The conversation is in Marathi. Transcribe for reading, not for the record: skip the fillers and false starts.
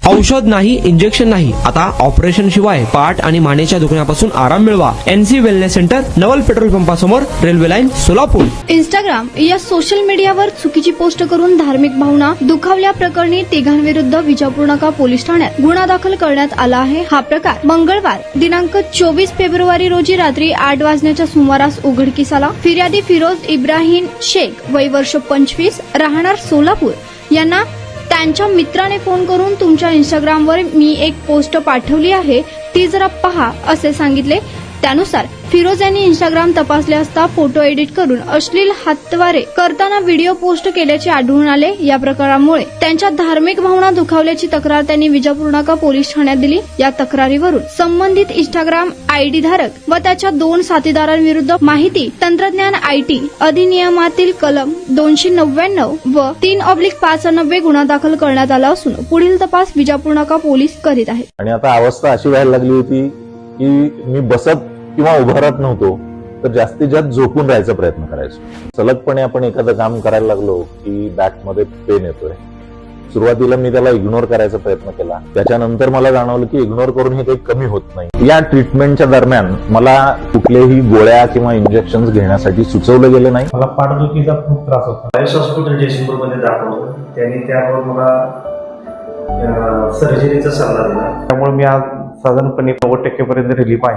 औषध नाही, इंजेक्शन नाही, आता ऑपरेशन शिवाय पाठ आणि मानेच्या दुखण्यापासून आराम मिळवा. NC wellness centre, Naval petrol पंपासमोर, रेल्वे लाईन, सोलापूर. इंस्टाग्राम या सोशल मीडियावर चुकीची पोस्ट करून धार्मिक भावना दुखावल्या प्रकरणी तिघांविरुद्ध विजापूर नाका पोलीस ठाण्यात गुन्हा दाखल करण्यात आला आहे. हा प्रकार मंगळवार दिनांक 24 फेब्रुवारी रोजी रात्री 8 वाजण्याच्या सुमारास उघडकीस आला. फिर्यादी फिरोज इब्राहिम शेख, वय वर्ष 25, राहणार सोलापूर, यांना त्यांच्या मित्राने फोन करून तुमच्या इंस्टाग्रामवर मी एक पोस्ट पाठवली आहे, ती जरा पहा असे सांगितले. त्यानुसार फिरोज यांनी इंस्टाग्राम तपासले असता फोटो एडिट करून अश्लील हातवारे करताना व्हिडिओ पोस्ट केल्याचे आढळून आले. या प्रकारामुळे त्यांच्या धार्मिक भावना दुखावल्याची तक्रार त्यांनी विजापूर नाका पोलीस ठाण्यात दिली. या तक्रारीवरून संबंधित इंस्टाग्राम आयडी धारक व त्याच्या 2 साथीदारांविरुद्ध माहिती तंत्रज्ञान IT अधिनियमातील कलम 299 व 3/590 गुन्हा दाखल करण्यात आला असून पुढील तपास विजापूर नाका पोलीस करीत आहेत. आणि आता अवस्था अशी व्हायला लागली होती की मी बसत किंवा उभा राहत नव्हतो, तर जास्तीत जास्त झोपून राहायचा प्रयत्न करायचो. सलगपणे आपण एखादं काम करायला लागलो की बॅकमध्ये पेन येतोय. सुरुवातीला मी त्याला इग्नोर करायचा प्रयत्न केला, त्याच्यानंतर मला जाणवलं की इग्नोर करून हे काही कमी होत नाही. या ट्रीटमेंटच्या दरम्यान मला कुठलेही गोळ्या किंवा इंजेक्शन घेण्यासाठी सुचवलं गेलं नाही. मला पाठदुखीचा खूप त्रास होता. आयुष हॉस्पिटल जयसिंगपूरमध्ये दाखवलं. त्यांनी त्यावर मला सर्जरीचा सल्ला दिला. त्यामुळे मी आज साधारणपणे 90% पर्यंत रिलीफ आहे.